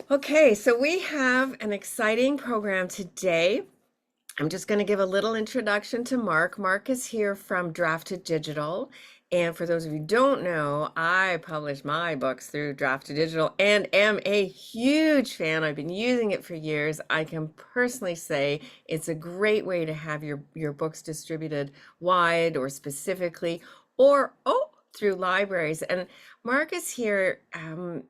Okay, so we have an exciting program today. I'm just going to give a little introduction to Mark. Mark is here from Drafted Digital. And for those of you who don't know, I publish my books through Drafted Digital and am a huge fan. I've been using it for years. I can personally say it's a great way to have your books distributed wide or specifically, or through libraries. And Mark is here.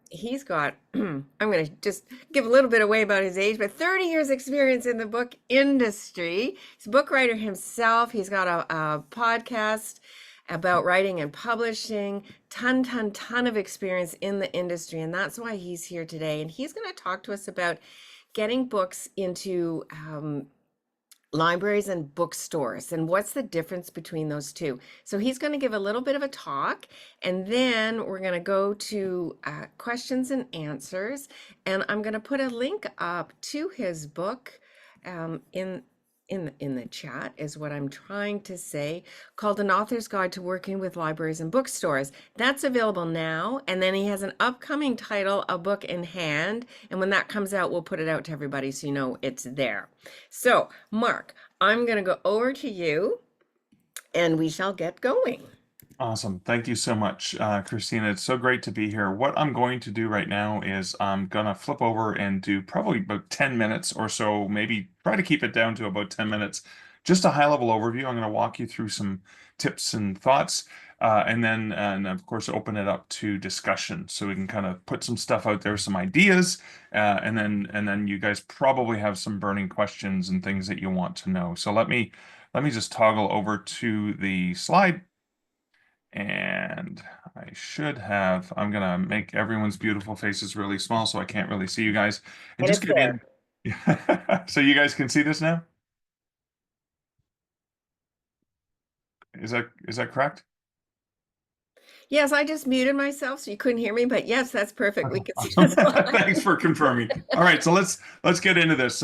He's got, I'm going to just give a little bit away about his age, but 30 years experience in the book industry. He's a book writer himself. He's got a podcast about writing and publishing, ton of experience in the industry. And that's why he's here today. And he's going to talk to us about getting books into libraries and bookstores and what's the difference between those two. So he's going to give a little bit of a talk, and then we're going to go to questions and answers, and I'm going to put a link up to his book in the chat, is what I'm trying to say, called An Author's Guide to Working with Libraries and Bookstores. That's available now, and then he has an upcoming title, A Book in Hand, and when that comes out, we'll put it out to everybody so you know it's there. So, Mark, I'm going to go over to you, and we shall get going. Awesome. Thank you so much, Christina. It's so great to be here. What I'm going to do right now is I'm going to flip over and do probably about 10 minutes or so, maybe try to keep it down to about 10 minutes. Just a high-level overview. I'm going to walk you through some tips and thoughts, and of course, open it up to discussion so we can kind of put some stuff out there, some ideas, and then you guys probably have some burning questions and things that you want to know. So let me just toggle over to the slide. And I'm gonna make everyone's beautiful faces really small so I can't really see you guys. And And just it's get in. there. So you guys can see this now? Is that correct? Yes, I just muted myself so you couldn't hear me, but yes, that's perfect. We Okay, can see awesome. the slide. Thanks for confirming. All right, so let's get into this.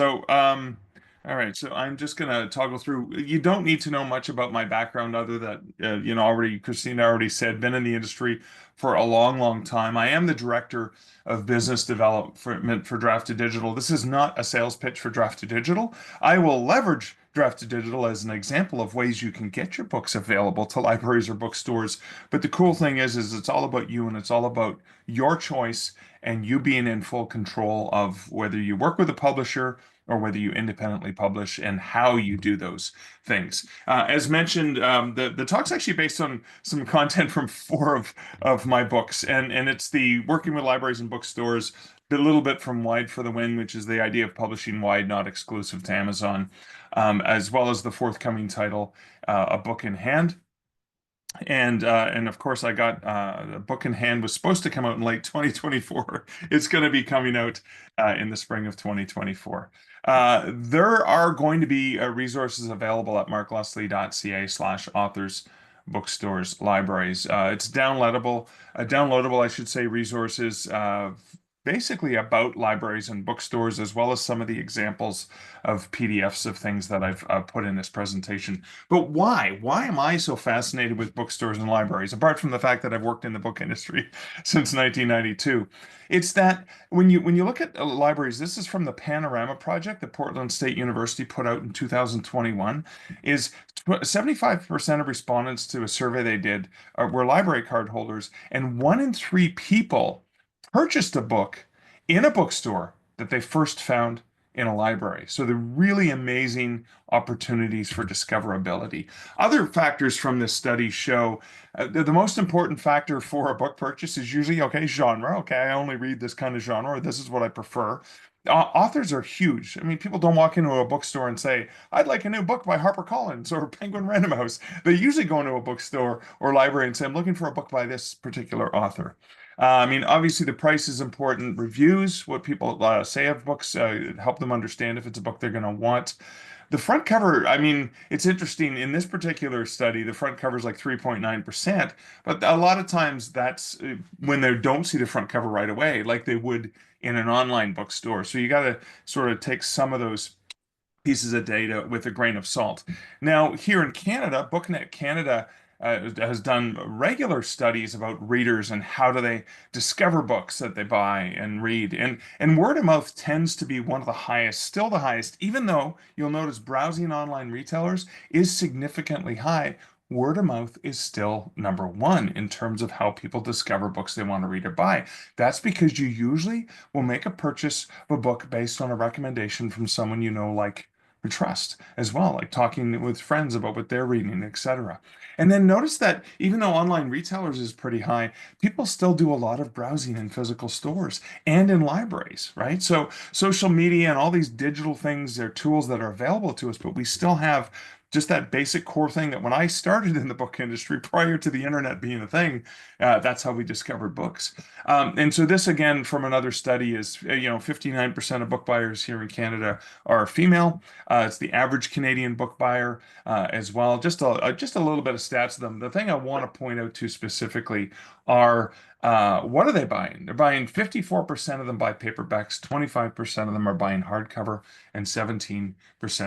All right, so I'm just gonna toggle through. You don't need to know much about my background other than already Christina already said, been in the industry for a long, long time. I am the director of business development for Drafted Digital. This is not a sales pitch for Drafted Digital. I will leverage Drafted Digital as an example of ways you can get your books available to libraries or bookstores. But the cool thing is it's all about you and it's all about your choice and you being in full control of whether you work with a publisher or whether you independently publish and how you do those things. As mentioned, the talk's actually based on some content from four of my books, and it's the working with libraries and bookstores, a little bit from Wide for the Win, which is the idea of publishing wide, not exclusive to Amazon, as well as the forthcoming title, A Book in Hand. And of course, I got the book in hand was supposed to come out in late 2024. It's going to be coming out in the spring of 2024. There are going to be resources available at markleslie.ca/authors, bookstores, libraries. It's downloadable, I should say, resources basically about libraries and bookstores, as well as some of the examples of PDFs of things that I've put in this presentation. But why? Why am I so fascinated with bookstores and libraries, apart from the fact that I've worked in the book industry since 1992? It's that when you look at libraries, this is from the Panorama Project that Portland State University put out in 2021, is 75% of respondents to a survey they did were library card holders, and 1 in 3 people purchased a book in a bookstore that they first found in a library. So they're really amazing opportunities for discoverability. Other factors from this study show the most important factor for a book purchase is usually, okay, genre. Okay, I only read this kind of genre, or this is what I prefer. Authors are huge. I mean, people don't walk into a bookstore and say, I'd like a new book by HarperCollins or Penguin Random House. They usually go into a bookstore or library and say, I'm looking for a book by this particular author. I mean, obviously, the price is important. Reviews, what people say of books, help them understand if it's a book they're going to want. The front cover, I mean, it's interesting. In this particular study, the front cover is like 3.9%, but a lot of times that's when they don't see the front cover right away, like they would in an online bookstore. So you got to sort of take some of those pieces of data with a grain of salt. Now, here in Canada, BookNet Canada has done regular studies about readers and how do they discover books that they buy and read. And word of mouth tends to be one of the highest, still the highest, even though you'll notice browsing online retailers is significantly high. Word of mouth is still number one in terms of how people discover books they want to read or buy. That's because you usually will make a purchase of a book based on a recommendation from someone you know, like, or trust as well, like talking with friends about what they're reading, etc. And then notice that even though online retailers is pretty high, people still do a lot of browsing in physical stores and in libraries, right? So social media and all these digital things, they're tools that are available to us, but we still have just that basic core thing that when I started in the book industry prior to the internet being a thing, that's how we discovered books. And so this again from another study is, 59% of book buyers here in Canada are female. It's the average Canadian book buyer as well. Just a little bit of stats of them. The thing I want to point out to specifically are what are they buying? They're buying 54% of them buy paperbacks, 25% of them are buying hardcover, and 17%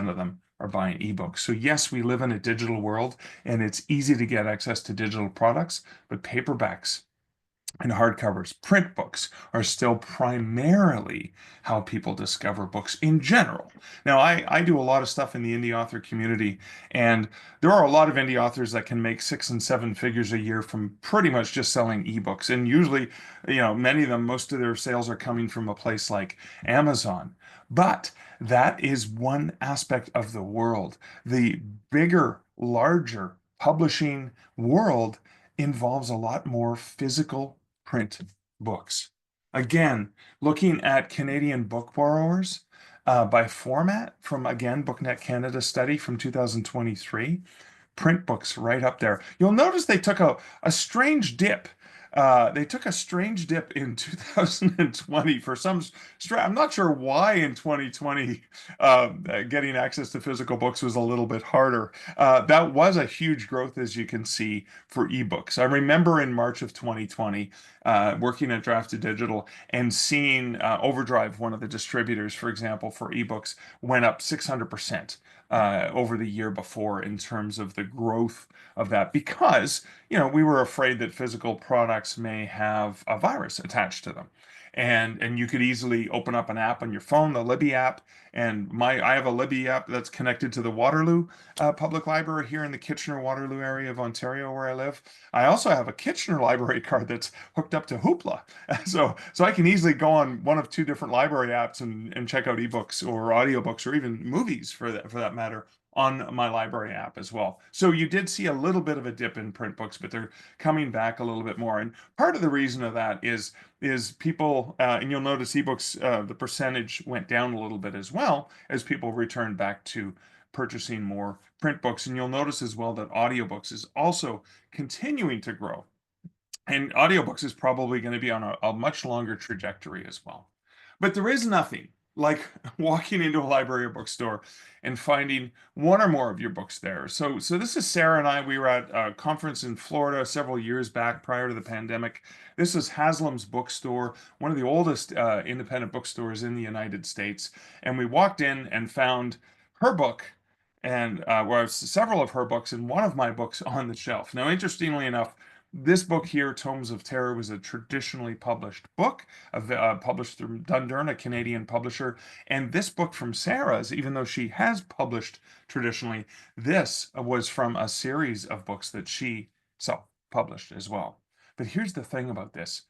of them are buying ebooks. So yes, we live in a digital world and it's easy to get access to digital products, but paperbacks and hardcovers, print books are still primarily how people discover books in general. Now, I do a lot of stuff in the indie author community, and there are a lot of indie authors that can make six and seven figures a year from pretty much just selling ebooks. And usually, many of them, most of their sales are coming from a place like Amazon. But that is one aspect of the world. The bigger, larger publishing world involves a lot more physical print books. Again, looking at Canadian book borrowers by format from, again, BookNet Canada study from 2023, print books right up there. You'll notice they took a strange dip. They took a strange dip in 2020 for some. I'm not sure why in 2020 getting access to physical books was a little bit harder. That was a huge growth, as you can see, for ebooks. I remember in March of 2020 working at Drafted Digital and seeing Overdrive, one of the distributors, for example, for ebooks, went up 600% over the year before in terms of the growth of that because we were afraid that physical products may have a virus attached to them. And you could easily open up an app on your phone, the Libby app, and I have a Libby app that's connected to the Waterloo Public Library here in the Kitchener-Waterloo area of Ontario where I live. I also have a Kitchener library card that's hooked up to Hoopla. So I can easily go on one of two different library apps and check out ebooks or audiobooks or even movies for that matter on my library app as well. So you did see a little bit of a dip in print books, but they're coming back a little bit more. And part of the reason of that is people, and you'll notice ebooks, the percentage went down a little bit as well as people returned back to purchasing more print books. And you'll notice as well that audiobooks is also continuing to grow. And audiobooks is probably going to be on a much longer trajectory as well. But there is nothing like walking into a library or bookstore and finding one or more of your books there. So this is Sarah and I. We were at a conference in Florida several years back prior to the pandemic. This is Haslam's bookstore, one of the oldest independent bookstores in the United States. And we walked in and found her book and several of her books and one of my books on the shelf. Now, interestingly enough, this book here, Tomes of Terror, was a traditionally published book, published through Dundurn, a Canadian publisher. And this book from Sarah's, even though she has published traditionally, this was from a series of books that she self-published as well. But here's the thing about this.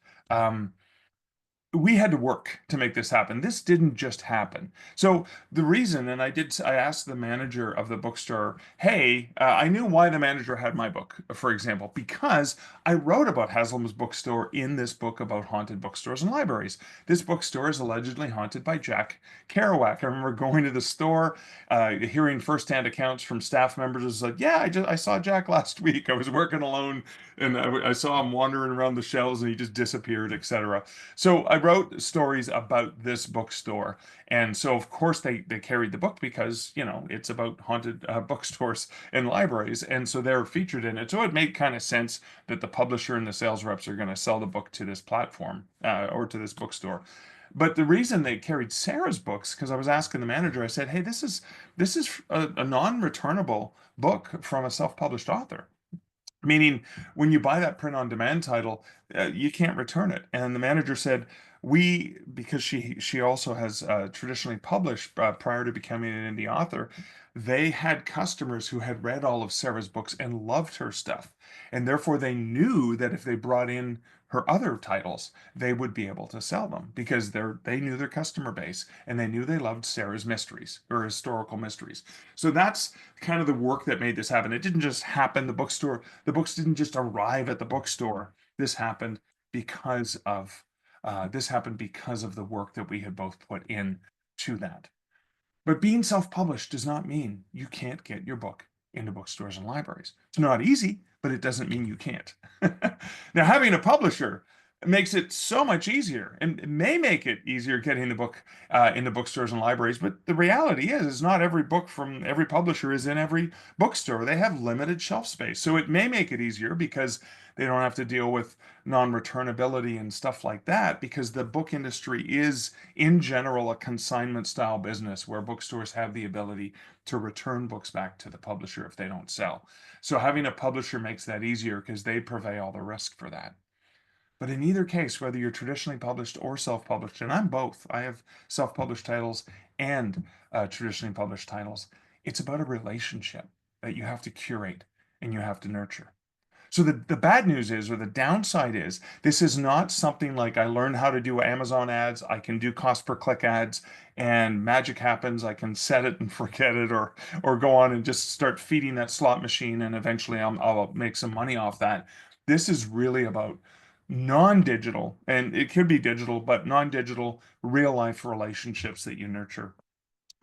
We had to work to make this happen. This didn't just happen. So the reason, and I asked the manager of the bookstore, hey, I knew why the manager had my book, for example, because I wrote about Haslam's bookstore in this book about haunted bookstores and libraries. This bookstore is allegedly haunted by Jack Kerouac. I remember going to the store, hearing firsthand accounts from staff members. It was like, yeah, I saw Jack last week. I was working alone and I saw him wandering around the shelves and he just disappeared, etc. So I wrote stories about this bookstore. And so, of course, they carried the book because, it's about haunted bookstores and libraries. And so they're featured in it. So it made kind of sense that the publisher and the sales reps are going to sell the book to this platform or to this bookstore. But the reason they carried Sarah's books, because I was asking the manager, I said, hey, this is a non-returnable book from a self-published author. Meaning, when you buy that print on demand title, you can't return it. And the manager said, because she also has traditionally published prior to becoming an indie author, they had customers who had read all of Sarah's books and loved her stuff. And therefore, they knew that if they brought in her other titles, they would be able to sell them because they knew their customer base and they knew they loved Sarah's mysteries or historical mysteries. So that's kind of the work that made this happen. It didn't just happen. The books didn't just arrive at the bookstore. This happened because of the work that we had both put in to that. But being self-published does not mean you can't get your book into bookstores and libraries. It's not easy, but it doesn't mean you can't. Now, having a publisher makes it so much easier, and it may make it easier getting the book into bookstores and libraries. But the reality is not every book from every publisher is in every bookstore. They have limited shelf space, so it may make it easier because they don't have to deal with non-returnability and stuff like that, because the book industry is in general a consignment style business where bookstores have the ability to return books back to the publisher if they don't sell. So having a publisher makes that easier because they purvey all the risk for that. But in either case, whether you're traditionally published or self-published, and I'm both, I have self-published titles and traditionally published titles, it's about a relationship that you have to curate and you have to nurture. So the bad news is, or the downside is, this is not something like I learned how to do Amazon ads, I can do cost per click ads, and magic happens, I can set it and forget it, or go on and just start feeding that slot machine, and eventually I'll make some money off that. This is really about non-digital, and it could be digital, but non-digital, real life relationships that you nurture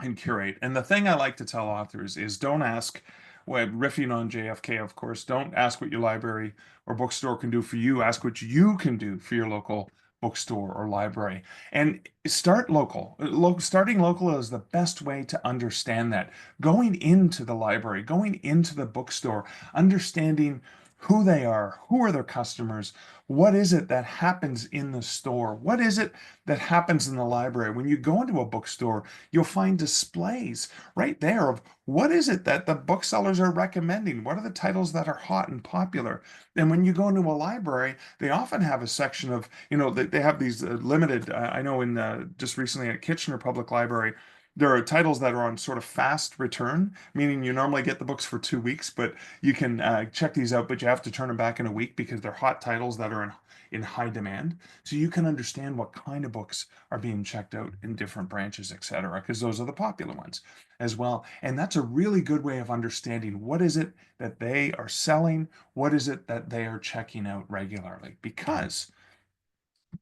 and curate. And the thing I like to tell authors is don't ask, well, riffing on JFK, of course, don't ask what your library or bookstore can do for you. Ask what you can do for your local bookstore or library. And start local. Starting local is the best way to understand that. Going into the library, going into the bookstore, understanding who they are, who are their customers, what is it that happens in the store, what is it that happens in the library. When you go into a bookstore, you'll find displays right there of what is it that the booksellers are recommending? What are the titles that are hot and popular? And when you go into a library, they often have a section of, they have these limited, I know in just recently at Kitchener Public Library, there are titles that are on sort of fast return, meaning you normally get the books for 2 weeks, but you can check these out, but you have to turn them back in a week because they're hot titles that are in high demand. So you can understand what kind of books are being checked out in different branches, etc., because those are the popular ones as well. And that's a really good way of understanding what is it that they are selling, what is it that they are checking out regularly. Because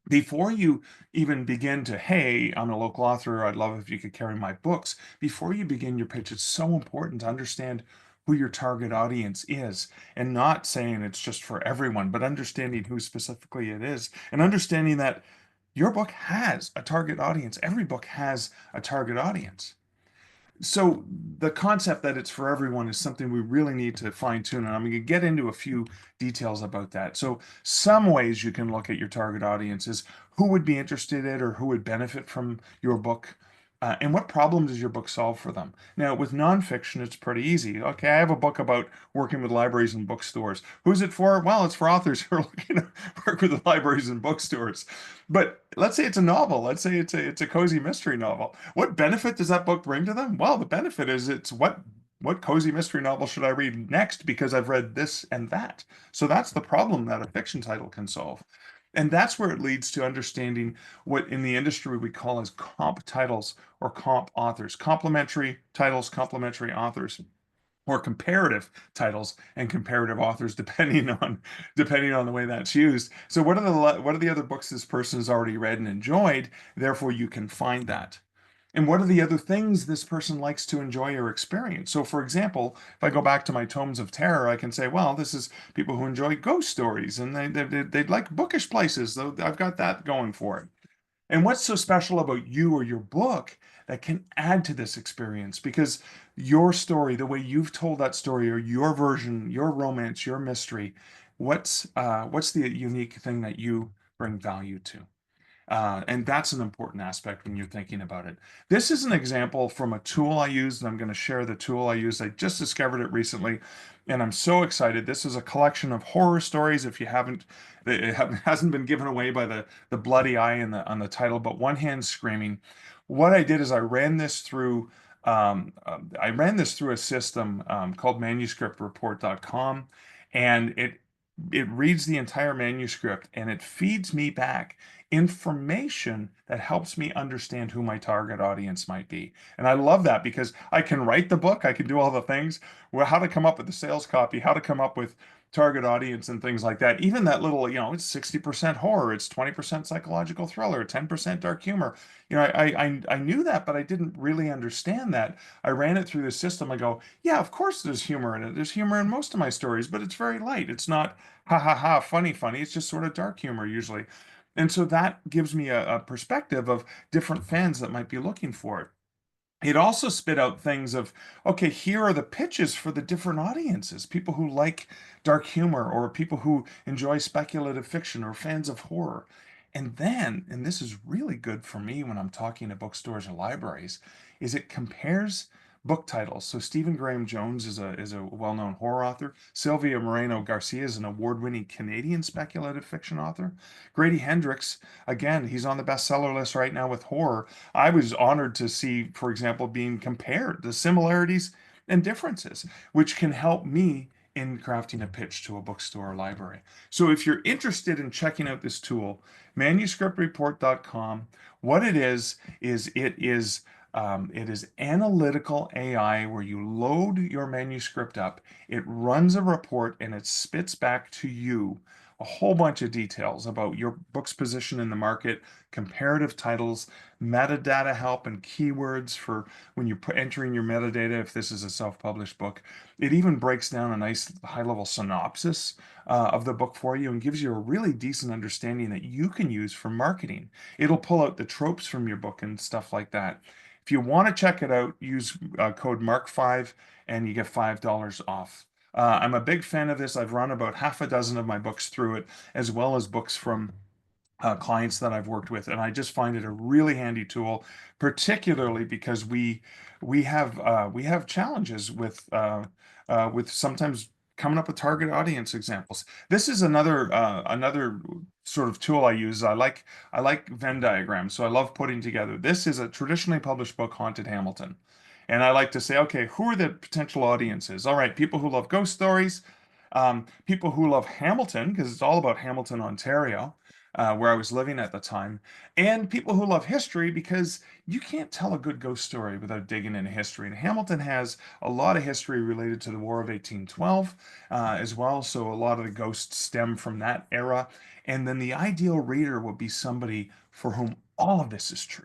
before you even begin to, hey, I'm a local author, I'd love if you could carry my books, before you begin your pitch, it's so important to understand who your target audience is, and not saying it's just for everyone, but understanding who specifically it is, and understanding that your book has a target audience. Every book has a target audience. So the concept that it's for everyone is something we really need to fine tune, and I'm going to get into a few details about that. So some ways you can look at your target audience is who would be interested in or who would benefit from your book, and what problems does your book solve for them. Now, with nonfiction, it's pretty easy. Okay, I have a book about working with libraries and bookstores. Who's it for? Well, it's for authors who are looking to work with the libraries and bookstores. But let's say it's a novel. Let's say it's a cozy mystery novel. What benefit does that book bring to them? Well, the benefit is it's what cozy mystery novel should I read next because I've read this and that. So that's the problem that a fiction title can solve. And that's where it leads to understanding what in the industry we call as comp titles or comp authors, complementary titles, complementary authors, or comparative titles and comparative authors, depending on the way that's used. So what are the other books this person has already read and enjoyed? Therefore, you can find that. And what are the other things this person likes to enjoy or experience? So, for example, if I go back to my Tomes of Terror, I can say, well, this is people who enjoy ghost stories and they'd like bookish places. So I've got that going for it. And what's so special about you or your book that can add to this experience? Because your story, the way you've told that story, or your version, your romance, your mystery, what's the unique thing that you bring value to? And that's an important aspect when you're thinking about it. This is an example from a tool I used, and I'm going to share the tool I used. I just discovered it recently, and I'm so excited. This is a collection of horror stories. If you haven't, hasn't been given away by the bloody eye in the on the title, but One Hand Screaming. What I did is I ran this through a system called manuscriptreport.com, and it reads the entire manuscript and it feeds me back information that helps me understand who my target audience might be. And I love that because I can write the book, I can do all the things, well, how to come up with the sales copy, how to come up with target audience and things like that. Even that little, it's 60% horror, it's 20% psychological thriller, 10% dark humor. I knew that, but I didn't really understand that. I ran it through the system. I go, yeah, of course there's humor in it. There's humor in most of my stories, but it's very light. It's not ha ha ha, funny, funny. It's just sort of dark humor usually. And so that gives me a perspective of different fans that might be looking for it. It also spit out things of, okay, here are the pitches for the different audiences, people who like dark humor or people who enjoy speculative fiction or fans of horror. And then, and this is really good for me when I'm talking to bookstores or libraries, is it compares book titles. So Stephen Graham Jones is a well-known horror author. Sylvia Moreno Garcia is an award-winning Canadian speculative fiction author. Grady Hendrix, again, he's on the bestseller list right now with horror. I was honored to see, for example, being compared the similarities and differences, which can help me in crafting a pitch to a bookstore or library. So if you're interested in checking out this tool, manuscriptreport.com, what it is analytical AI where you load your manuscript up, it runs a report, and it spits back to you a whole bunch of details about your book's position in the market, comparative titles, metadata help, and keywords for when you're entering your metadata if this is a self-published book. It even breaks down a nice high-level synopsis of the book for you and gives you a really decent understanding that you can use for marketing. It'll pull out the tropes from your book and stuff like that. If you want to check it out, use code MARK5 and you get $5 off. I'm a big fan of this. I've run about half a dozen of my books through it, as well as books from clients that I've worked with, and I just find it a really handy tool, particularly because we have challenges with sometimes coming up with target audience examples. This is another sort of tool I use. I like Venn diagrams, so I love putting together. This is a traditionally published book, Haunted Hamilton. And I like to say, okay, who are the potential audiences? All right, people who love ghost stories, people who love Hamilton, because it's all about Hamilton, Ontario, where I was living at the time, and people who love history, because you can't tell a good ghost story without digging into history. And Hamilton has a lot of history related to the War of 1812 as well, so a lot of the ghosts stem from that era. And then the ideal reader would be somebody for whom all of this is true.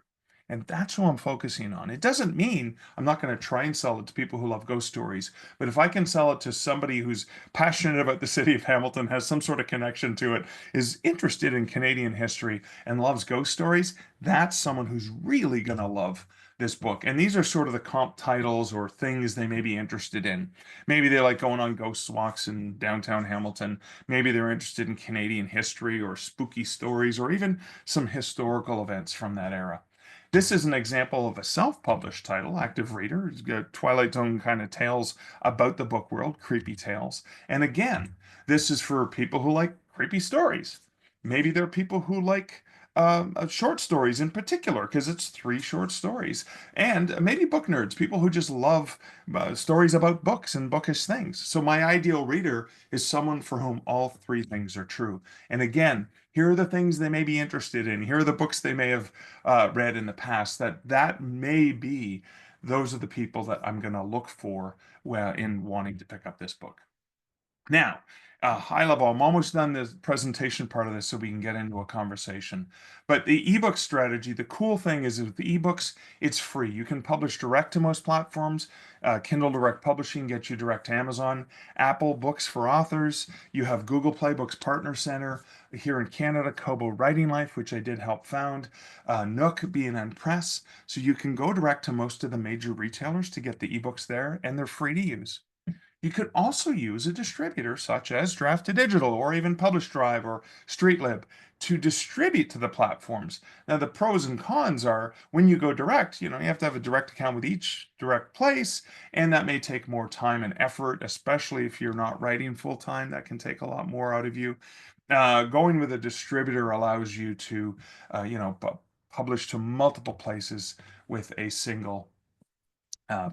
And that's who I'm focusing on. It doesn't mean I'm not going to try and sell it to people who love ghost stories, but if I can sell it to somebody who's passionate about the city of Hamilton, has some sort of connection to it, is interested in Canadian history, and loves ghost stories, that's someone who's really going to love this book. And these are sort of the comp titles or things they may be interested in. Maybe they like going on ghost walks in downtown Hamilton. Maybe they're interested in Canadian history or spooky stories or even some historical events from that era. This is an example of a self-published title, Active Reader. It's got Twilight Zone kind of tales about the book world, creepy tales. And again, this is for people who like creepy stories. Maybe there are people who like short stories in particular, because it's three short stories. And maybe book nerds, people who just love stories about books and bookish things. So my ideal reader is someone for whom all three things are true. And again, here are the things they may be interested in. Here are the books they may have read in the past. That may be those are the people that I'm going to look for in wanting to pick up this book. Now, high level, I'm almost done the presentation part of this so we can get into a conversation. But the ebook strategy, the cool thing is with the ebooks, it's free. You can publish direct to most platforms. Kindle Direct Publishing gets you direct to Amazon. Apple Books for authors. You have Google Play Books Partner Center. Here in Canada, Kobo Writing Life, which I did help found. Nook, B&N Press. So you can go direct to most of the major retailers to get the ebooks there, and they're free to use. You could also use a distributor such as Draft to Digital or even Publish Drive or StreetLib to distribute to the platforms. Now, the pros and cons are when you go direct, you have to have a direct account with each direct place, and that may take more time and effort, especially if you're not writing full time. That can take a lot more out of you. Going with a distributor allows you to, publish to multiple places with a single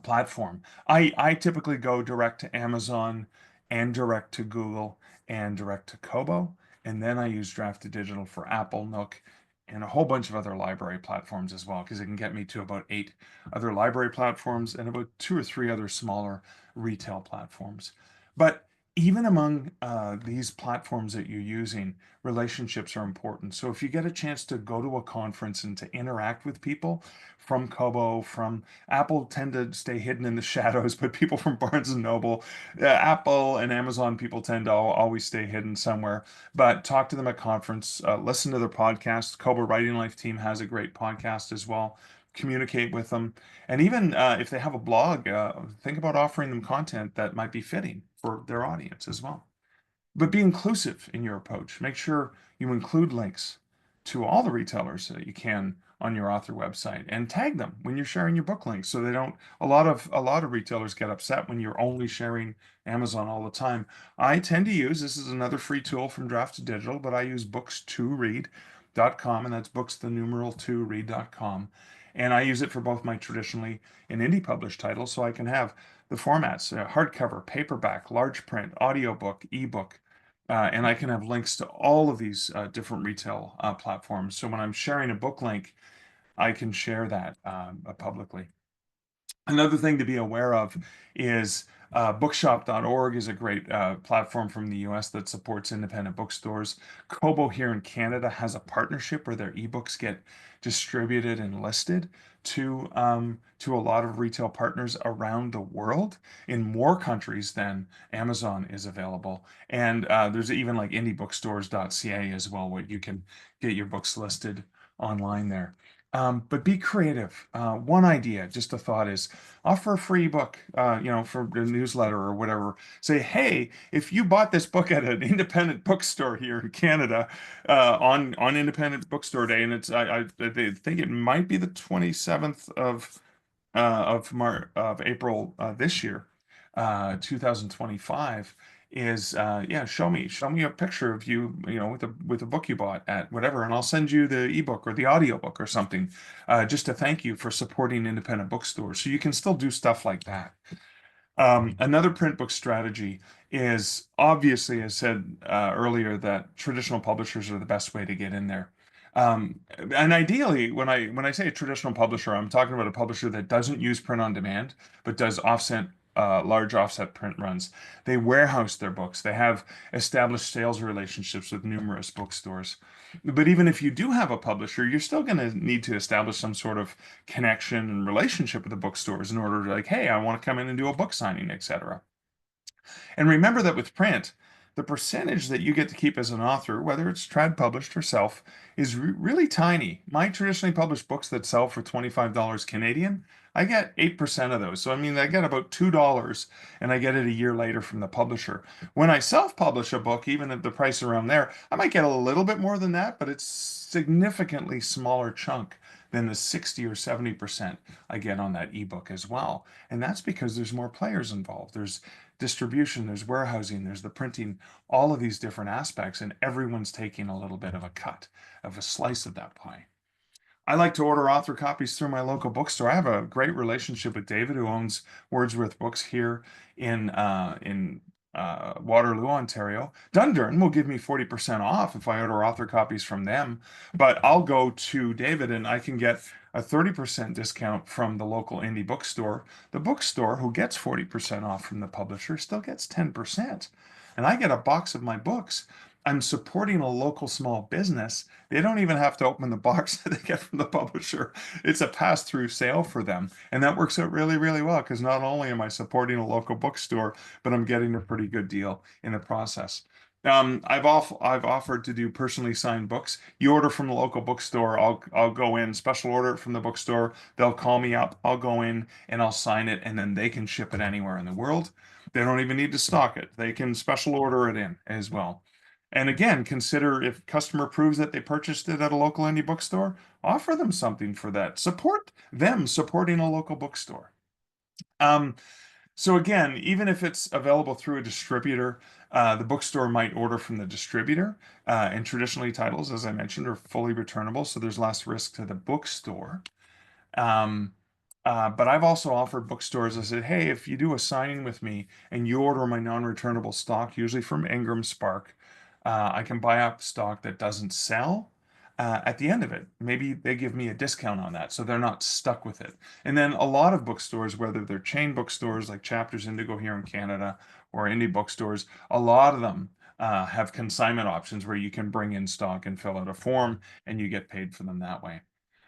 platform. I typically go direct to Amazon and direct to Google and direct to Kobo, and then I use Draft to Digital for Apple, Nook, and a whole bunch of other library platforms as well, because it can get me to about 8 other library platforms and about 2 or 3 other smaller retail platforms. But even among these platforms that you're using, relationships are important. So if you get a chance to go to a conference and to interact with people from Kobo, from Apple tend to stay hidden in the shadows, but people from Barnes and Noble, Apple and Amazon people tend to always stay hidden somewhere. But talk to them at conference, listen to their podcasts. Kobo Writing Life team has a great podcast as well. Communicate with them, and even if they have a blog, think about offering them content that might be fitting for their audience as well. But be inclusive in your approach. Make sure you include links to all the retailers that you can on your author website and tag them when you're sharing your book links so they don't a lot of retailers get upset when you're only sharing Amazon all the time. I tend to use this is another free tool from Draft to Digital, but I use books2read.com, and that's books the numeral 2 read.com. And I use it for both my traditionally and indie published titles so I can have the formats hardcover, paperback, large print, audiobook, ebook, and I can have links to all of these different retail platforms. So when I'm sharing a book link, I can share that publicly. Another thing to be aware of is bookshop.org is a great platform from the US that supports independent bookstores. Kobo here in Canada has a partnership where their ebooks get distributed and listed to a lot of retail partners around the world in more countries than Amazon is available. And there's even like indiebookstores.ca as well, where you can get your books listed online there. But be creative. One idea, just a thought is offer a free book, for the newsletter or whatever. Say, hey, if you bought this book at an independent bookstore here in Canada, on Independent Bookstore Day, and I think it might be the 27th of April this year, 2025, is yeah, show me a picture of you, with a book you bought at whatever, and I'll send you the ebook or the audiobook or something, just to thank you for supporting independent bookstores. So you can still do stuff like that. Another print book strategy is obviously, I said earlier, that traditional publishers are the best way to get in there. And ideally, when I say a traditional publisher, I'm talking about a publisher that doesn't use print on demand, but does large offset print runs. They warehouse their books. They have established sales relationships with numerous bookstores. But even if you do have a publisher, you're still going to need to establish some sort of connection and relationship with the bookstores in order to like, hey, I want to come in and do a book signing, etc. And remember that with print, the percentage that you get to keep as an author, whether it's trad published or self, is really tiny. My traditionally published books that sell for $25 Canadian, I get 8% of those. So I mean, I get about $2 and I get it a year later from the publisher. When I self-publish a book, even at the price around there, I might get a little bit more than that, but it's significantly smaller chunk than the 60 or 70% I get on that ebook as well. And that's because there's more players involved. There's distribution, there's warehousing, there's the printing, all of these different aspects, and everyone's taking a little bit of a cut of a slice of that pie. I like to order author copies through my local bookstore. I have a great relationship with David, who owns Wordsworth Books here in Waterloo, Ontario. Dundurn will give me 40% off if I order author copies from them, but I'll go to David and I can get a 30% discount from the local indie bookstore. The bookstore, who gets 40% off from the publisher, still gets 10%. And I get a box of my books. I'm supporting a local small business. They don't even have to open the box that they get from the publisher. It's a pass-through sale for them. And that works out really, really well because not only am I supporting a local bookstore, but I'm getting a pretty good deal in the process. I've offered to do personally signed books. You order from the local bookstore, I'll go in, special order it from the bookstore. They'll call me up, I'll go in and I'll sign it, and then they can ship it anywhere in the world. They don't even need to stock it. They can special order it in as well. And again, consider if customer proves that they purchased it at a local indie bookstore, offer them something for that. Support them supporting a local bookstore. Um, so again, even if it's available through a distributor, the bookstore might order from the distributor. And traditionally, titles, as I mentioned, are fully returnable, so there's less risk to the bookstore. Um, but I've also offered bookstores, I said, hey, if you do a signing with me and you order my non-returnable stock, usually from Ingram Spark, I can buy up stock that doesn't sell. At the end of it, maybe they give me a discount on that, so they're not stuck with it. And then a lot of bookstores, whether they're chain bookstores like Chapters Indigo here in Canada or indie bookstores, a lot of them have consignment options where you can bring in stock and fill out a form, and you get paid for them that way.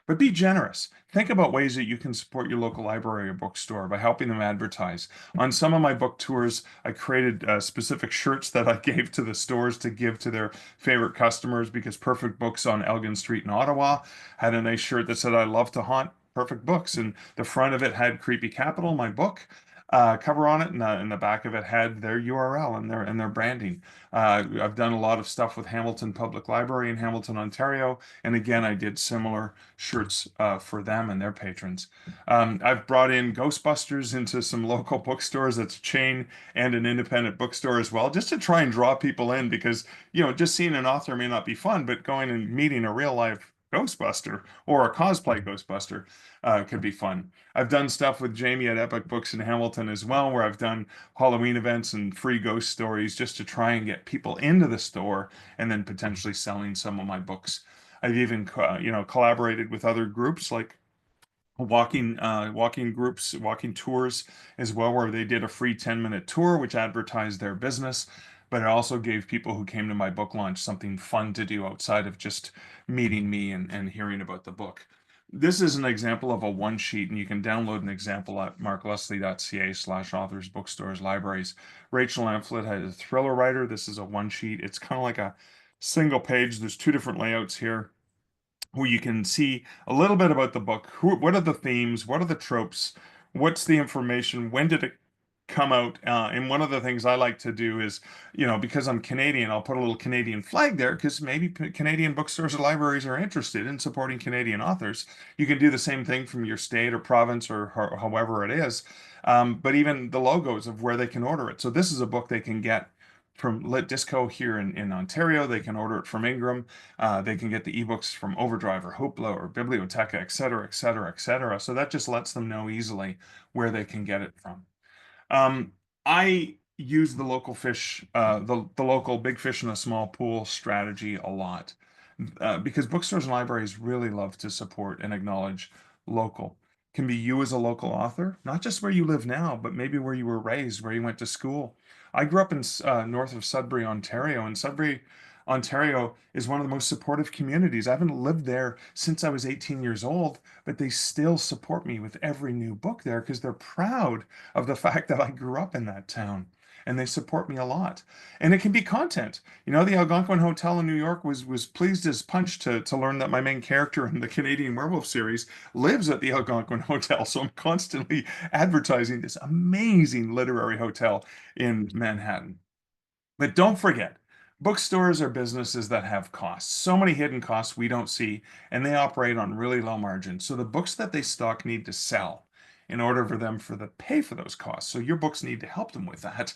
But be generous. Think about ways that you can support your local library or bookstore by helping them advertise. On some of my book tours, I created specific shirts that I gave to the stores to give to their favorite customers because Perfect Books on Elgin Street in Ottawa had a nice shirt that said, I love to haunt Perfect Books. And the front of it had Creepy Capital, my book. Cover on it, and the back of it had their URL and their branding. I've done a lot of stuff with Hamilton Public Library in Hamilton, Ontario, and again, I did similar shirts for them and their patrons. I've brought in Ghostbusters into some local bookstores. That's a chain and an independent bookstore as well, just to try and draw people in because, just seeing an author may not be fun, but going and meeting a real life Ghostbuster or a cosplay Ghostbuster could be fun. I've done stuff with Jamie at Epic Books in Hamilton as well, where I've done Halloween events and free ghost stories just to try and get people into the store and then potentially selling some of my books. I've even collaborated with other groups like walking groups, walking tours as well, where they did a free 10-minute tour which advertised their business, but it also gave people who came to my book launch something fun to do outside of just meeting me and hearing about the book. This is an example of a one sheet, and you can download an example at markleslie.ca/authors, bookstores, libraries. Rachel Amphlett has a thriller writer. This is a one sheet. It's kind of like a single page. There's two different layouts here where you can see a little bit about the book. What are the themes? What are the tropes? What's the information? When did it come out? And one of the things I like to do is, because I'm Canadian, I'll put a little Canadian flag there because maybe Canadian bookstores or libraries are interested in supporting Canadian authors. You can do the same thing from your state or province or however it is. But even the logos of where they can order it. So this is a book they can get from Lit Disco here in Ontario. They can order it from Ingram. They can get the ebooks from Overdrive or Hoopla or Biblioteca, et cetera, et cetera, et cetera. So that just lets them know easily where they can get it from. Um, I use the local fish, the local big fish in a small pool strategy a lot because bookstores and libraries really love to support and acknowledge local. Can be you as a local author, not just where you live now, but maybe where you were raised, where you went to school. I grew up in north of Sudbury, Ontario, and Sudbury, Ontario is one of the most supportive communities. I haven't lived there since I was 18 years old, but they still support me with every new book there because they're proud of the fact that I grew up in that town. And they support me a lot. And it can be content. The Algonquin Hotel in New York was pleased as punch to learn that my main character in the Canadian Werewolf series lives at the Algonquin Hotel. So I'm constantly advertising this amazing literary hotel in Manhattan. But don't forget, bookstores are businesses that have costs, so many hidden costs we don't see, and they operate on really low margins. So the books that they stock need to sell in order for them for the pay for those costs. So your books need to help them with that.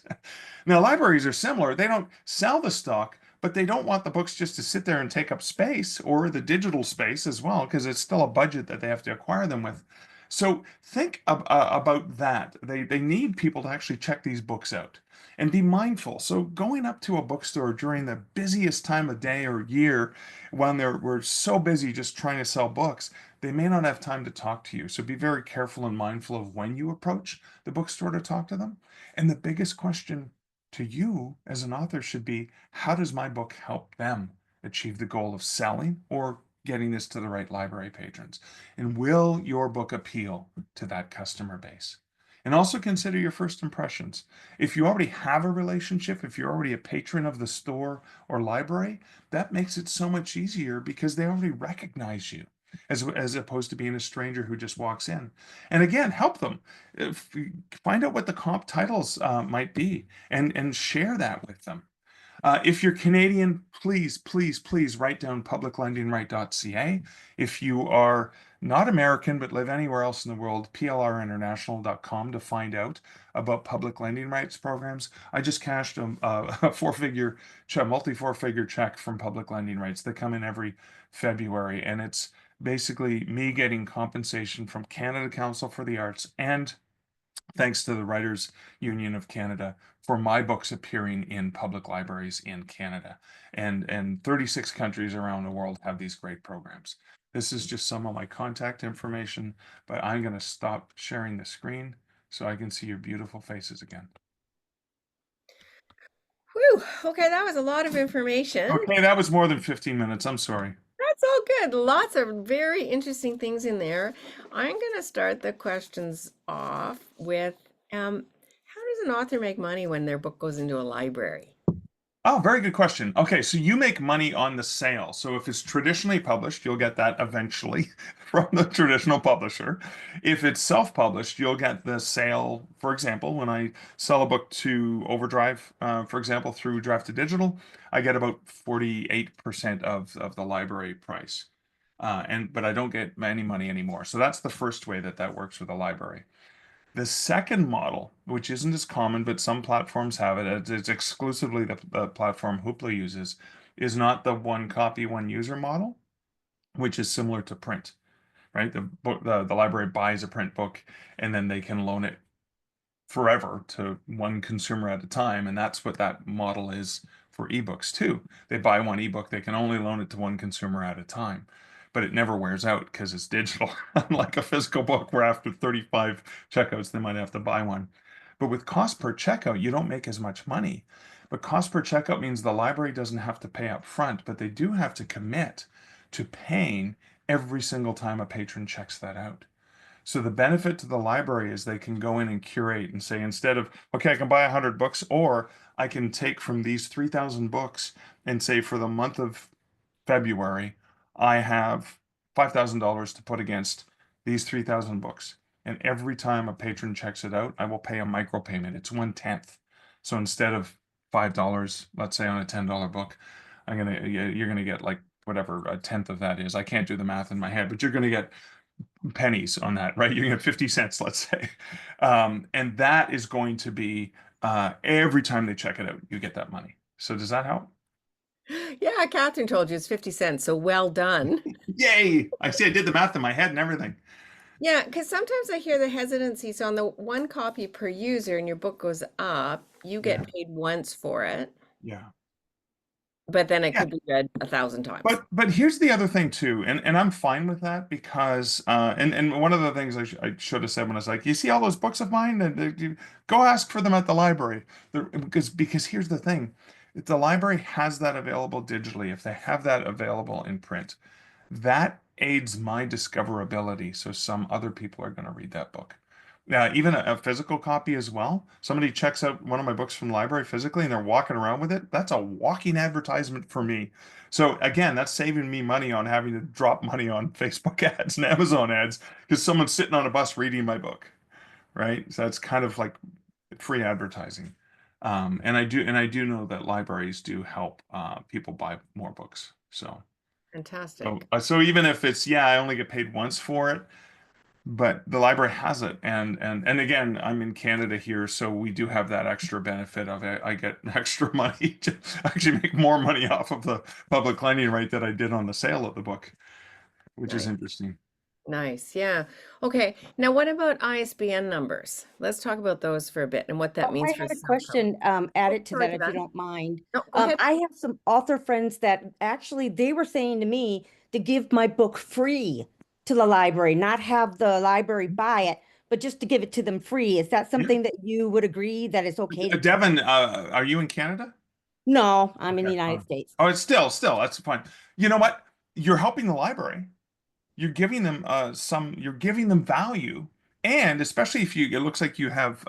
Now, libraries are similar. They don't sell the stock, but they don't want the books just to sit there and take up space or the digital space as well, because it's still a budget that they have to acquire them with. So think about that. They need people to actually check these books out and be mindful. So going up to a bookstore during the busiest time of day or year when we're so busy just trying to sell books, they may not have time to talk to you. So be very careful and mindful of when you approach the bookstore to talk to them. And the biggest question to you as an author should be, how does my book help them achieve the goal of selling or getting this to the right library patrons? And will your book appeal to that customer base? And also consider your first impressions. If you already have a relationship, if you're already a patron of the store or library, that makes it so much easier because they already recognize you as opposed to being a stranger who just walks in. And again, help them. If, find out what the comp titles might be and share that with them. If you're Canadian, please, please, please write down publiclendingright.ca. If you are not American but live anywhere else in the world, plrinternational.com to find out about public lending rights programs. I just cashed a four-figure, multi-four-figure check from public lending rights. They come in every February, and it's basically me getting compensation from Canada Council for the Arts and thanks to the Writers Union of Canada for my books appearing in public libraries in Canada. And 36 countries around the world have these great programs. This is just some of my contact information, but I'm going to stop sharing the screen so I can see your beautiful faces again. Whew. Okay, that was a lot of information. Okay, that was more than 15 minutes. I'm sorry. That's all good. Lots of very interesting things in there. I'm going to start the questions off with how does an author make money when their book goes into a library? Oh, very good question. Okay, so you make money on the sale. So if it's traditionally published, you'll get that eventually from the traditional publisher. If it's self-published, you'll get the sale. For example, when I sell a book to Overdrive, for example, through Draft to Digital, I get about 48% of the library price. But I don't get any money anymore. So that's the first way that that works with a library. The second model, which isn't as common, but some platforms have it, it's exclusively the platform Hoopla uses, is not the one copy, one user model, which is similar to print, right? The library buys a print book and then they can loan it forever to one consumer at a time. And that's what that model is for ebooks too. They buy one ebook, they can only loan it to one consumer at a time. But it never wears out because it's digital, unlike a physical book where after 35 checkouts, they might have to buy one. But with cost per checkout, you don't make as much money. But cost per checkout means the library doesn't have to pay up front, but they do have to commit to paying every single time a patron checks that out. So the benefit to the library is they can go in and curate and say, instead of, okay, I can buy 100 books, or I can take from these 3,000 books and say for the month of February, I have $5,000 to put against these 3,000 books. And every time a patron checks it out, I will pay a micropayment. It's 1/10. So instead of $5, let's say on a $10 book, you're gonna get like whatever a tenth of that is. I can't do the math in my head, but you're gonna get pennies on that, right? You get 50 cents, let's say. And that is going to be every time they check it out, you get that money. So does that help? Yeah, Catherine told you it's 50 cents, so well done. Yay! I see I did the math in my head and everything. Yeah, because sometimes I hear the hesitancy. So on the one copy per user and your book goes up, you Yeah. get paid once for it, Yeah. but then it Yeah. could be read 1,000 times. But here's the other thing too, and I'm fine with that because and one of the things I should have said when I was like, you see all those books of mine, and go ask for them at the library. Because here's the thing, if the library has that available digitally, if they have that available in print, that aids my discoverability. So some other people are going to read that book. Yeah, even a physical copy as well. Somebody checks out one of my books from the library physically and they're walking around with it. That's a walking advertisement for me. So again, that's saving me money on having to drop money on Facebook ads and Amazon ads because someone's sitting on a bus reading my book, right? So that's kind of like free advertising. And I do know that libraries do help people buy more books. So, Fantastic. so even if it's, yeah, I only get paid once for it, but the library has it. And again, I'm in Canada here, so we do have that extra benefit of it. I get extra money to actually make more money off of the public lending rate that I did on the sale of the book, which is Nice. interesting. Nice. Yeah. Okay. Now, what about ISBN numbers? Let's talk about those for a bit and what that Oh, means I for had a self-publishing. question Oh, added to sorry, that, if you Yvonne. don't mind. No, go ahead. I have some author friends that actually they were saying to me to give my book free to the library, not have the library buy it, but just to give it to them free. Is that Yeah. something that you would agree that it's okay to do? Devin, are you in Canada? No, I'm in the Okay. United States. Oh, it's still, that's fine. You know what? You're helping the library. You're giving them you're giving them value And especially if you, it looks like you have,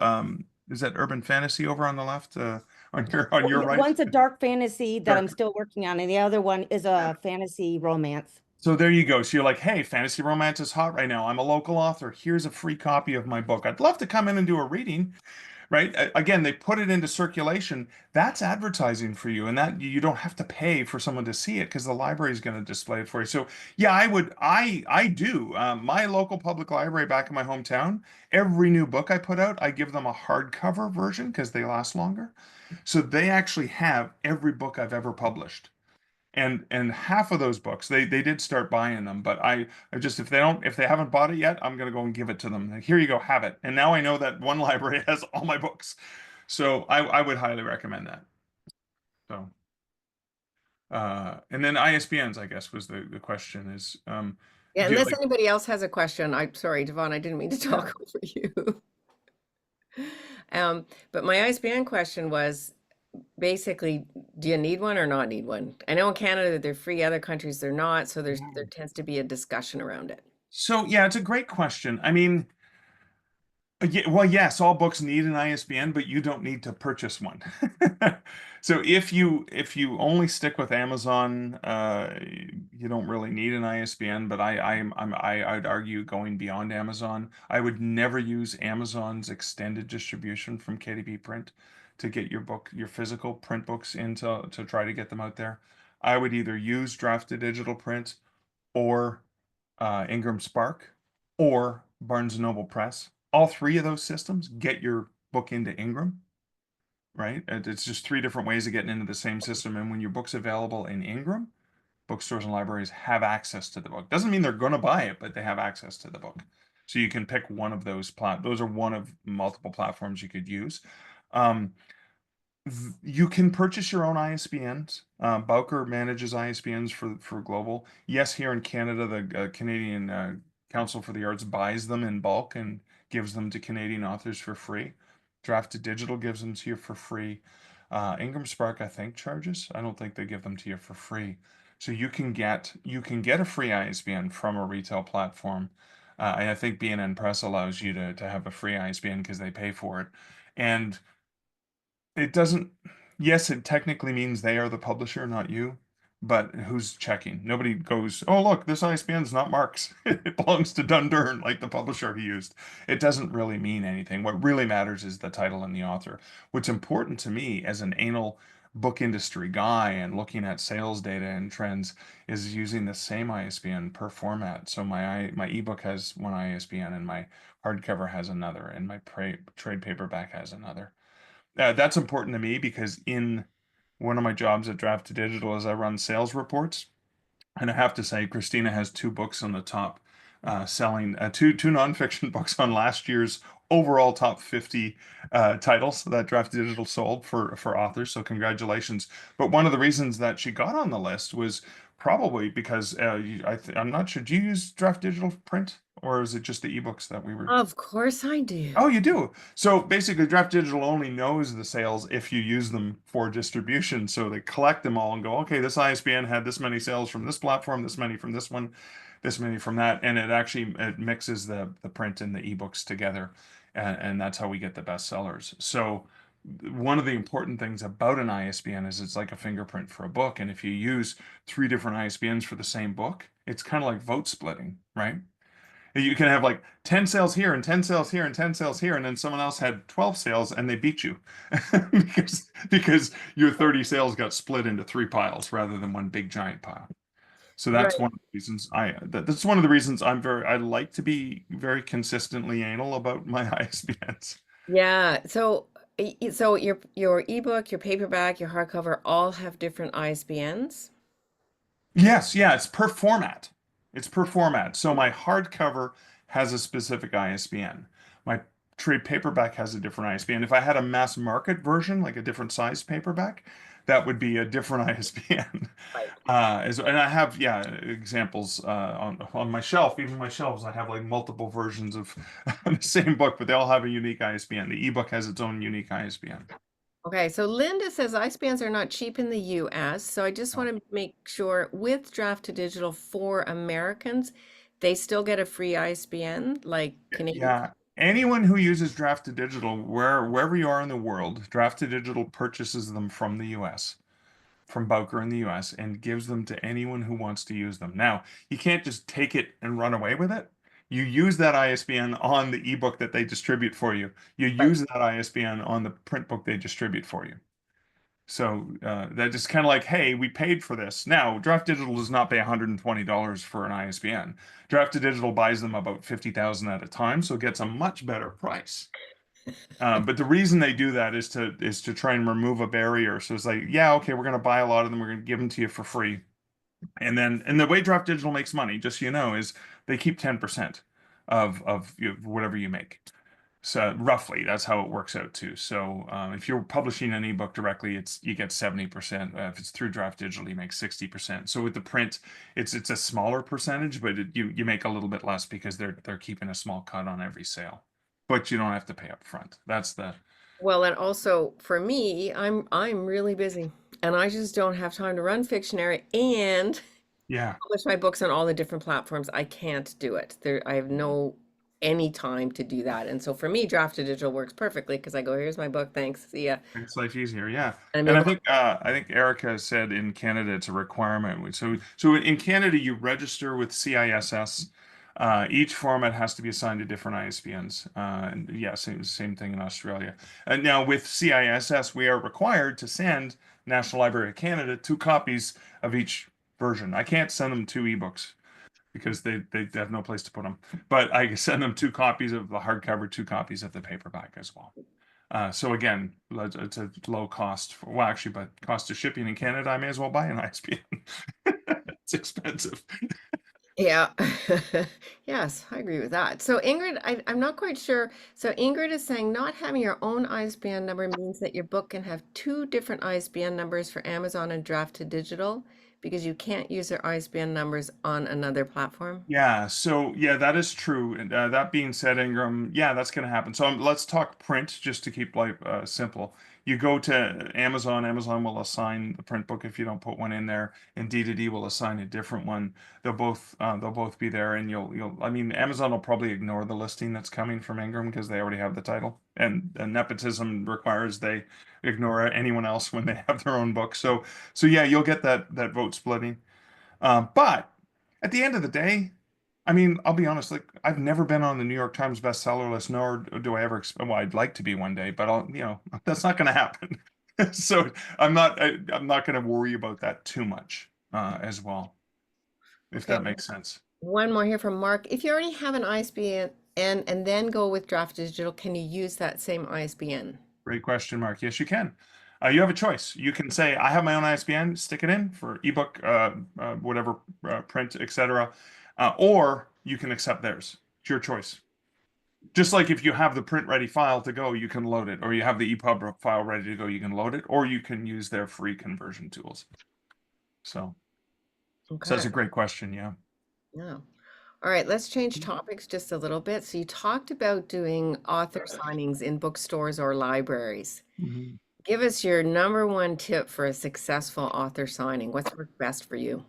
is that urban fantasy over on the left, on Oh, your yeah, right? one's a dark fantasy that I'm Dark. still working on, and the other one is a fantasy romance. So there you go. So you're like, hey, fantasy romance is hot right now. I'm a local author. Here's a free copy of my book. I'd love to come in and do a reading, right? Again, they put it into circulation. That's advertising for you, and that you don't have to pay for someone to see it because the library is going to display it for you. So yeah, I do. My local public library back in my hometown, every new book I put out, I give them a hardcover version because they last longer. So they actually have every book I've ever published. And half of those books they did start buying them, but I just, if they haven't bought it yet, I'm gonna go and give it to them. Like, here you go, have it. And now I know that one library has all my books, so I would highly recommend that. So and then ISBNs, I guess, was the question is, Yeah, do you unless like, anybody else has a question. I'm sorry, Devon, I didn't mean to yeah. talk over you. But my ISBN question was basically, do you need one or not need one? I know in Canada they're free, other countries they're not, so there tends to be a discussion around it. So yeah, it's a great question. I mean, yeah, well, yes, all books need an ISBN, but you don't need to purchase one. So if you only stick with Amazon, you don't really need an ISBN. But I'd argue going beyond Amazon. I would never use Amazon's extended distribution from KDP Print to get your physical print books into to try to get them out there. I would either use Draft to Digital Print or Ingram Spark, or Barnes& and Noble Press. All three of those systems get your book into Ingram, right? It's just three different ways of getting into the same system. And when your book's available in Ingram, bookstores and libraries have access to the book. Doesn't mean they're going to buy it, but they have access to the book. So you can pick one of those are one of multiple platforms you could use. Um, you can purchase your own ISBNs. Bowker manages ISBNs for global. Yes, here in Canada, the Canadian Council for the Arts buys them in bulk and gives them to Canadian authors for free. Draft to Digital gives them to you for free. Ingram Spark, I think, charges. I don't think they give them to you for free. So you can get a free ISBN from a retail platform. And I think B&N Press allows you to have a free ISBN because they pay for it. And it doesn't, yes, it technically means they are the publisher, not you, but who's checking? Nobody goes, oh, look, this ISBN's not Mark's. It belongs to Dundurn, like the publisher he used. It doesn't really mean anything. What really matters is the title and the author. What's important to me as an anal book industry guy and looking at sales data and trends is using the same ISBN per format. So my ebook has one ISBN and my hardcover has another and my trade paperback has another. That's important to me because in one of my jobs at Draft to Digital is I run sales reports, and I have to say Christina has two books on the top, selling two nonfiction books on last year's overall top 50 titles that Draft Digital sold for authors. So congratulations! But one of the reasons that she got on the list was probably because I'm not sure. Do you use Draft Digital print, or is it just the ebooks that we were? Of course I do. Oh, you do. So basically, Draft Digital only knows the sales if you use them for distribution. So they collect them all and go, okay, this ISBN had this many sales from this platform, this many from this one, this many from that, and it mixes the print and the ebooks together, and that's how we get the best sellers. So one of the important things about an ISBN is it's like a fingerprint for a book, and if you use three different ISBNs for the same book, it's kind of like vote splitting, right? You can have like 10 sales here and 10 sales here and 10 sales here, and then someone else had 12 sales and they beat you because your 30 sales got split into three piles rather than one big giant pile. So that's Right. one of the reasons that's one of the reasons I like to be very consistently anal about my ISBNs. Yeah. So your ebook, your paperback, your hardcover all have different ISBNs. Yes, yeah, it's per format. It's per format. So my hardcover has a specific ISBN. My trade paperback has a different ISBN. If I had a mass market version, like a different size paperback, that would be a different ISBN. Right. And I have, yeah, examples on my shelf. Even my shelves, I have like multiple versions of the same book, but they all have a unique ISBN. The ebook has its own unique ISBN. Okay, so Linda says ISBNs are not cheap in the US, so I just want to make sure with Draft to Digital for Americans, they still get a free ISBN like Canadian. Yeah. Anyone who uses Draft to Digital, wherever you are in the world, Draft to Digital purchases them from the US, from Bowker in the US, and gives them to anyone who wants to use them. Now, you can't just take it and run away with it. You use that ISBN on the ebook that they distribute for you. You Right. use that ISBN on the print book they distribute for you. So that just kind of like, hey, we paid for this. Now, Draft Digital does not pay $120 for an ISBN. Draft to Digital buys them about 50,000 at a time, so it gets a much better price. But the reason they do that is to try and remove a barrier. So it's like, yeah, okay, we're going to buy a lot of them. We're going to give them to you for free. And the way Draft Digital makes money, just so you know, is they keep 10% of whatever you make. So roughly, that's how it works out too. So if you're publishing an ebook directly, you get 70%. If it's through Draft Digital, you make 60%. So with the print, it's a smaller percentage, but you make a little bit less because they're keeping a small cut on every sale. But you don't have to pay up front. That's the Well, and also for me, I'm really busy and I just don't have time to run Fictionary and yeah. publish my books on all the different platforms. I can't do it. I have no any time to do that. And so for me, Draft to Digital works perfectly because I go, here's my book, thanks. See ya. Makes life easier, yeah. And I'm And able to, I think Erica said in Canada it's a requirement. So in Canada you register with CISS. Each format has to be assigned to different ISBNs. And yeah, same thing in Australia. And now with CISS, we are required to send National Library of Canada 2 copies of each version. I can't send them 2 ebooks because they have no place to put them. But I send them 2 copies of the hardcover, 2 copies of the paperback as well. So again, it's a low cost for, well, actually, but cost of shipping in Canada, I may as well buy an ISBN. It's expensive. yeah. Yes, I agree with that. So Ingrid, I'm not quite sure. So Ingrid is saying not having your own ISBN number means that your book can have two different ISBN numbers for Amazon and Draft to Digital because you can't use their ISBN numbers on another platform. Yeah, so yeah, that is true. And that being said, Ingram, yeah, that's going to happen. So let's talk print just to keep life simple. You go to Amazon, Amazon will assign the print book if you don't put one in there, and D2D will assign a different one. They'll both be there, and you'll I mean, Amazon will probably ignore the listing that's coming from Ingram because they already have the title, and nepotism requires they ignore anyone else when they have their own book. So yeah, you'll get that vote splitting. But at the end of the day, I mean, I'll be honest, like I've never been on the New York Times bestseller list, nor do I ever expect, well, I'd like to be one day, but that's not going to happen. So I'm not going to worry about that too much as well, if Okay. that makes sense. One more here from Mark. If you already have an ISBN and then go with Draft Digital, can you use that same ISBN? Great question, Mark. Yes, you can. You have a choice. You can say, I have my own ISBN, stick it in for ebook, whatever, print, etc. Or you can accept theirs. It's your choice. Just like if you have the print ready file to go, you can load it, or you have the EPUB file ready to go, you can load it, or you can use their free conversion tools. So that's Okay. a great question. Yeah. Yeah. All right, let's change topics just a little bit. So you talked about doing author signings in bookstores or libraries. Mhm. Give us your number one tip for a successful author signing. What's worked best for you?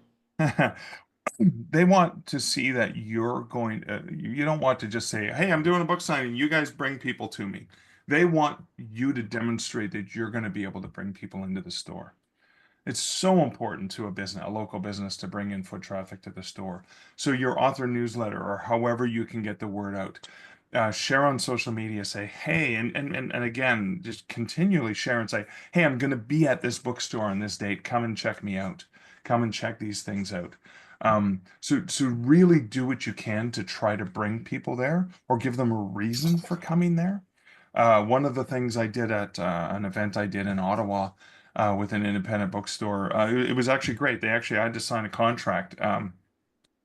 They want to see that you're going, you don't want to just say, hey, I'm doing a book signing. You guys bring people to me. They want you to demonstrate that you're going to be able to bring people into the store. It's so important to a business, a local business, to bring in foot traffic to the store. So your author newsletter or however you can get the word out, share on social media, say, hey, and again, just continually share and say, hey, I'm going to be at this bookstore on this date. Come and check me out. Come and check these things out. So really do what you can to try to bring people there or give them a reason for coming there. One of the things I did at an event I did in Ottawa with an independent bookstore. It was actually great. I had to sign a contract.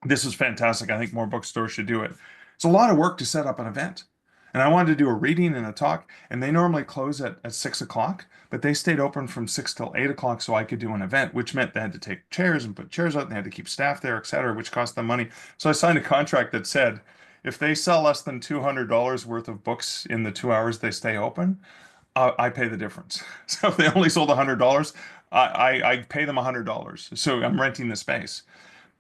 This is fantastic. I think more bookstores should do it. It's a lot of work to set up an event. And I wanted to do a reading and a talk, and they normally close at 6 o'clock, but they stayed open from 6 till 8 o'clock so I could do an event, which meant they had to take chairs and put chairs out, and they had to keep staff there, etc., which cost them money. So I signed a contract that said if they sell less than $200 worth of books in the 2 hours they stay open, I pay the difference. So if they only sold $100, I pay them $100. So I'm renting the space.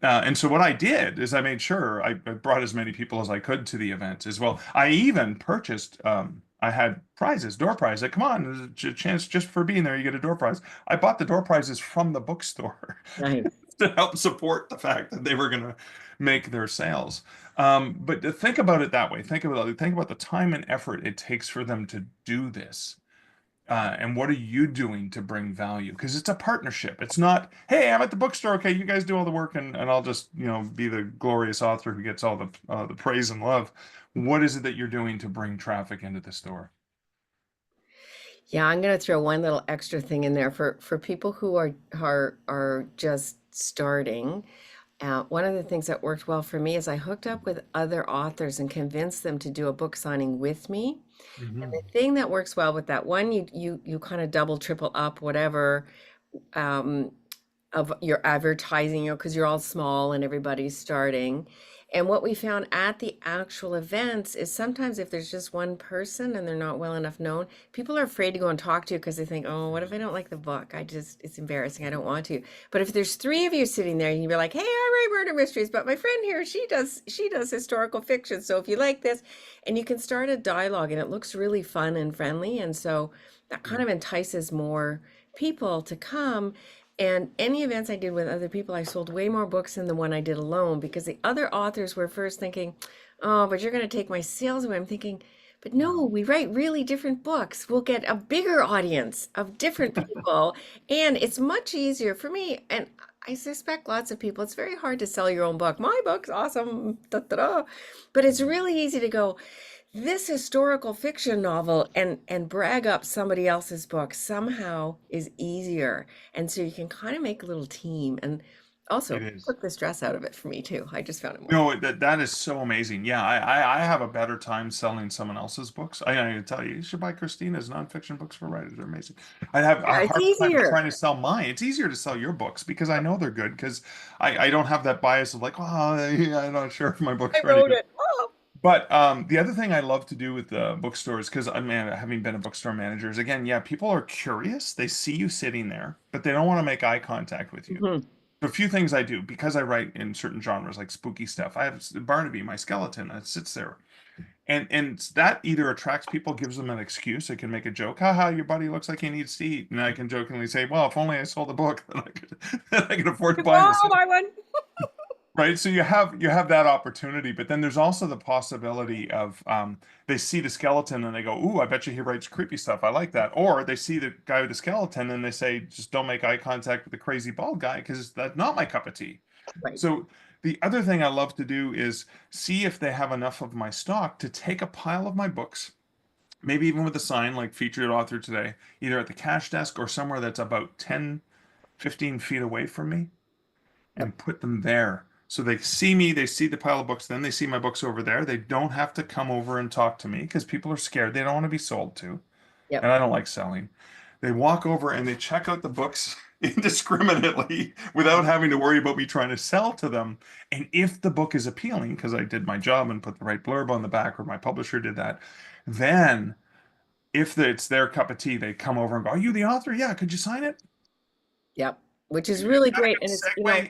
And so what I did is I made sure I brought as many people as I could to the event as well. I even purchased, I had prizes, door prizes. Like, come on, there's a chance just for being there, you get a door prize. I bought the door prizes from the bookstore Nice. to help support the fact that they were going to make their sales. But to think about it that way. Think about the time and effort it takes for them to do this. And what are you doing to bring value? Because it's a partnership. It's not, hey, I'm at the bookstore. Okay, you guys do all the work, and I'll just, be the glorious author who gets all the praise and love. What is it that you're doing to bring traffic into the store? Yeah, I'm going to throw one little extra thing in there for people who are just starting. One of the things that worked well for me is I hooked up with other authors and convinced them to do a book signing with me. And Hmm. the thing that works well with that one, you kind of double, triple up whatever um, of your advertising, because you're all small and everybody's starting. And what we found at the actual events is sometimes if there's just one person and they're not well enough known, people are afraid to go and talk to you because they think, oh, what if I don't like the book? It's embarrassing. I don't want to. But if there's three of you sitting there and you're like, hey, I write murder mysteries, but my friend here, she does historical fiction. So if you like this, and you can start a dialogue and it looks really fun and friendly. And so that kind of entices more people to come. And any events I did with other people, I sold way more books than the one I did alone because the other authors were first thinking, oh, but you're going to take my sales away. I'm thinking, but no, we write really different books. We'll get a bigger audience of different people. And it's much easier for me. And I suspect lots of people, it's very hard to sell your own book. My book's awesome. Da, da, da. But it's really easy to go, this historical fiction novel and brag up somebody else's book somehow is easier. And so you can kind of make a little team and It also is. took the stress out of it for me too. I just found it more fun. No, that is so amazing. Yeah, I have a better time selling someone else's books. I tell you, you should buy Christina's nonfiction books for writers. They're amazing. I have a Yeah, it's hard time easier. trying to sell mine. It's easier to sell your books because I know they're good because I don't have that bias of like, oh, I'm not sure if my I book's ready. wrote it. Oh, But the other thing I love to do with the bookstores, because I mean, having been a bookstore manager, is again, yeah, people are curious. They see you sitting there, but they don't want to make eye contact with you. mhm. A few things I do because I write in certain genres like spooky stuff. I have Barnaby, my skeleton, that sits there, and that either attracts people, gives them an excuse. I can make a joke, haha, your buddy looks like he needs to eat, and I can jokingly say, well, if only I sold a book, then I could afford to buy this. Oh, my one. Right, so you have that opportunity, but then there's also the possibility of they see the skeleton and they go, "Ooh, I bet you he writes creepy stuff. I like that." Or they see the guy with the skeleton and they say, "Just don't make eye contact with the crazy bald guy because that's not my cup of tea." Right. So the other thing I love to do is see if they have enough of my stock to take a pile of my books, maybe even with a sign like featured author today, either at the cash desk or somewhere that's about 10, 15 feet away from me Yep. and put them there. So they see me, they see the pile of books, then they see my books over there. They don't have to come over and talk to me because people are scared. They don't want to be sold to. And Yep. I don't like selling. They walk over and they check out the books indiscriminately without having to worry about me trying to sell to them. And if the book is appealing, because I did my job and put the right blurb on the back, or my publisher did that, then if it's their cup of tea, they come over and go, are you the author? Yeah, could you sign it? Yep. Which is Is really that a great. good And it's, segue?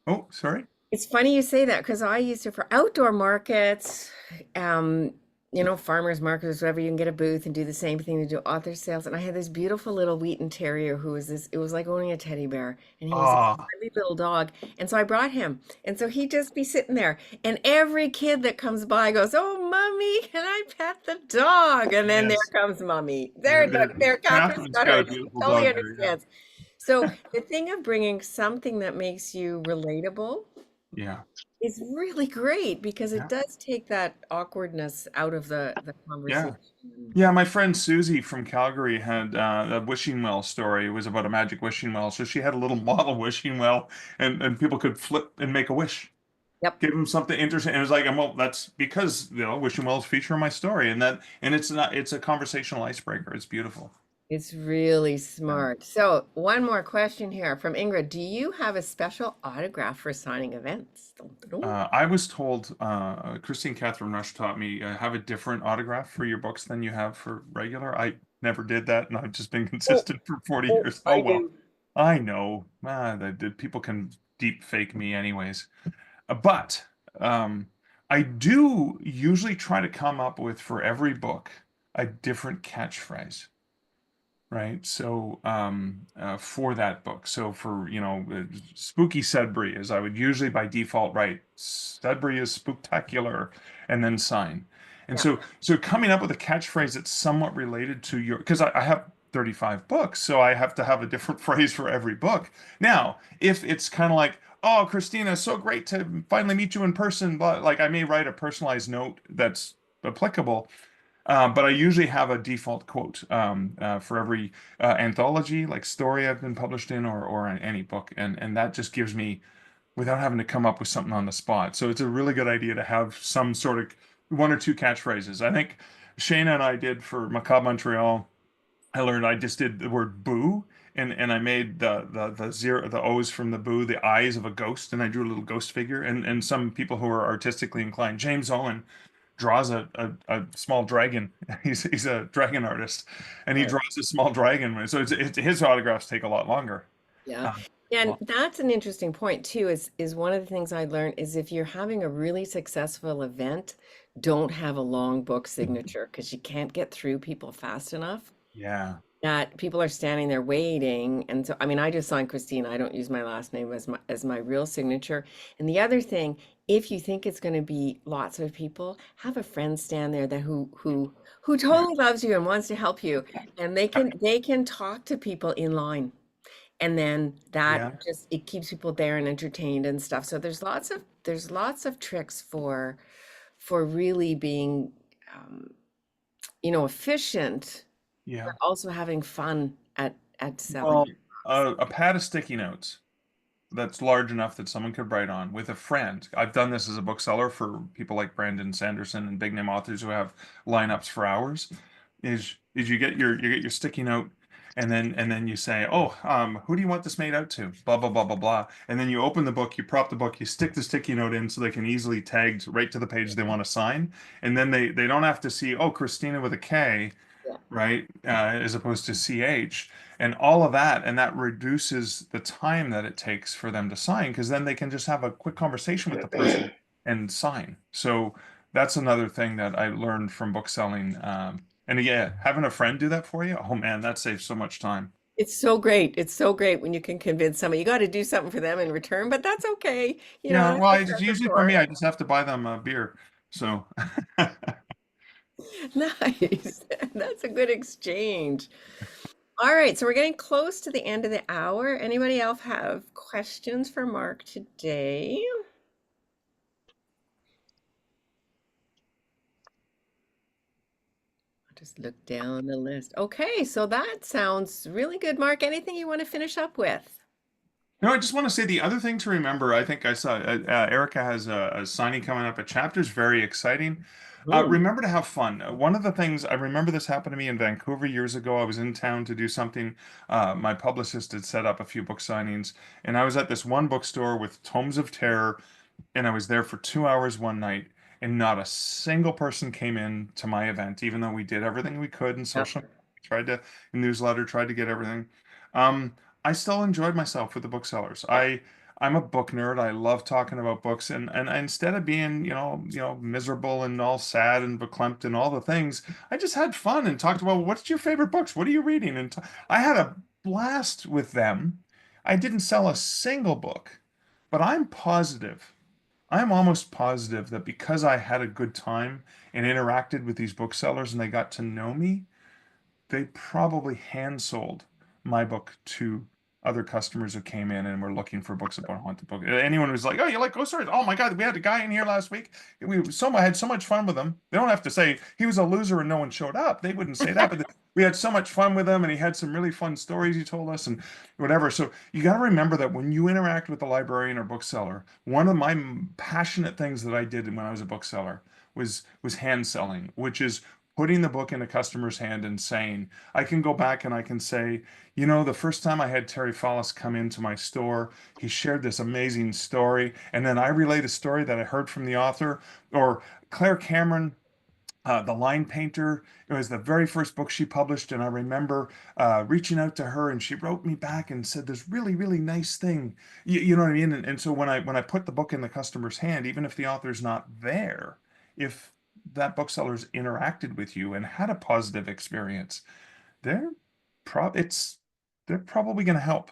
Oh, sorry. it's funny you say that because I used to for outdoor markets, farmers markets, wherever you can get a booth and do the same thing to do author sales. And I had this beautiful little Wheaten Terrier who was it was like owning a teddy bear, and he was this Ah, lovely little dog. And so I brought him, and so he'd just be sitting there, and every kid that comes by goes, "Oh, mommy, can I pet the dog?" And then there yes. comes mommy. There, There, Catherine's Catherine's got got her. a She beautiful totally dog there. Yeah. understands. So the thing of bringing something that makes you relatable Yeah. is really great because it Yeah. does take that awkwardness out of the Yeah. conversation. Yeah. My friend Susie from Calgary had a wishing well story. It was about a magic wishing well. So she had a little model wishing well, and people could flip and make a wish. Yep, Give them something interesting. And it was like, well, that's because, wishing wells feature in my story. And it's not, it's a conversational icebreaker. It's beautiful. it's really Yeah. smart. So one more question here from Ingrid. Do you have a special autograph for signing events? Dun, dun, dun. I was told, Christine Catherine Rush taught me, have a different autograph for your books than you have for regular. I never did that, and I've just been Oh, consistent for 40 oh, years. Oh I well, do. I know. People can deep fake me anyways. But um, I do usually try to come up with for every book a different catchphrase, right? So for that book, so for spooky Sudbury, as I would usually by default write Sudbury is spooktacular, and then sign. And Yeah. so coming up with a catchphrase that's somewhat related to your, because I have 35 books, so I have to have a different phrase for every book. Now, if it's kind of like, oh, Christina, so great to finally meet you in person, but like I may write a personalized note that's applicable, but I usually have a default quote for every anthology, like story I've been published in, or in any book, and that just gives me, without having to come up with something on the spot. So it's a really good idea to have some sort of one or two catchphrases. I think Shayna and I did for Macabre Montreal. I learned I just did the word boo. And I made the zero, the O's from the boo, the eyes of a ghost, and I drew a little ghost figure. And some people who are artistically inclined, James Owen, draws a small dragon. He's a dragon artist, and he Right. draws a small dragon. So his autographs take a lot longer. Yeah. Um, And well, that's an interesting point too, is one of the things I learned is if you're having a really successful event, don't have a long book signature because you can't get through people fast enough. yeah, That people are standing there waiting. And so, I mean, I just signed Christine. I don't use my last name as my real signature. And the other thing, if you think it's going to be lots of people, have a friend stand there that who yeah, totally loves you and wants to help you, and they can talk to people in line. And then that yeah, just it keeps people there and entertained and stuff. So there's lots of tricks for really being efficient, yeah. but also having fun at selling. Well, a pad of sticky notes that's large enough that someone could write on with a friend. I've done this as a bookseller for people like Brandon Sanderson and big name authors who have lineups for hours. Is you get your sticky note, and then you say, oh, who do you want this made out to? Blah blah blah blah blah. And then you open the book, you prop the book, you stick the sticky note in so they can easily tag right to the page they want to sign. And then they don't have to see, oh, Christina with a K, Yeah. right? As opposed to CH, and all of that, and that reduces the time that it takes for them to sign because then they can just have a quick conversation with the person and sign. So that's another thing that I learned from bookselling. And yeah, having a friend do that for you, oh man, that saves so much time. It's so great. It's so great when you can convince somebody. You got to do something for them in return, but that's okay. Yeah, well, That's it's the usually for me, course. I just have to buy them a beer. So Nice. That's a good exchange. All right, so we're getting close to the end of the hour. Anybody else have questions for Mark today? I'll just look down the list. Okay, so that sounds really good, Mark. Anything you want to finish up with? no, I just want to say the other thing to remember. I think I saw Erica has a signing coming up. A chapter's very exciting. Hmm. Remember to have fun. One of the things I remember this happened to me in Vancouver years ago. I was in town to do something. My publicist had set up a few book signings, and I was at this one bookstore with Tomes of Terror, and I was there for 2 hours one night, and not a single person came in to my event, even though we did everything we could in Yeah. social, tried to newsletter, tried to get everything. Um, I still enjoyed myself with the booksellers. I'm a book nerd. I love talking about books, and instead of being miserable and all sad and verklempt and all the things, I just had fun and talked about what's your favorite books, what are you reading, and I had a blast with them. I didn't sell a single book, but I'm almost positive that because I had a good time and interacted with these booksellers and they got to know me, they probably hand sold my book to other customers who came in and were looking for books about haunted books. Anyone who's like, "Oh, you like ghost stories? Oh my God, we had a guy in here last week. I had so much fun with him." They don't have to say he was a loser and no one showed up. They wouldn't say that, but we had so much fun with him, and he had some really fun stories he told us and whatever. So you got to remember that when you interact with a librarian or bookseller, one of my passionate things that I did when I was a bookseller was hand selling, which is putting the book in a customer's hand and saying, I can go back and I can say, the first time I had Terry Fallis come into my store, he shared this amazing story. And then I relayed a story that I heard from the author, or Claire Cameron The Line Painter. It was the very first book she published, and I remember reaching out to her, and she wrote me back and said, "This really, really nice thing." You know what I mean? And so when I put the book in the customer's hand, even if the author's not there, if that bookseller's interacted with you and had a positive experience, they're it's they're probably going to help.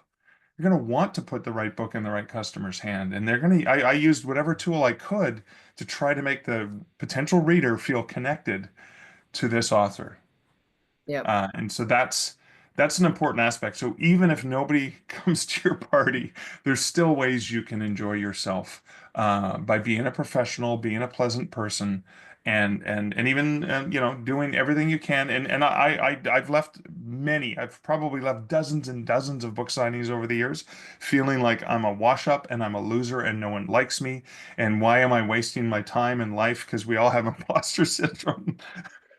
You're going to want to put the right book in the right customer's hand, and they're going to. I used whatever tool I could to try to make the potential reader feel connected to this author. Yep. And so that's an important aspect. So even if nobody comes to your party, there's still ways you can enjoy yourself by being a professional, being a pleasant person, and even doing everything you can. And I've left many. I've probably left dozens and dozens of book signings over the years, feeling like I'm a wash up and I'm a loser and no one likes me. And why am I wasting my time in life? Because we all have imposter syndrome.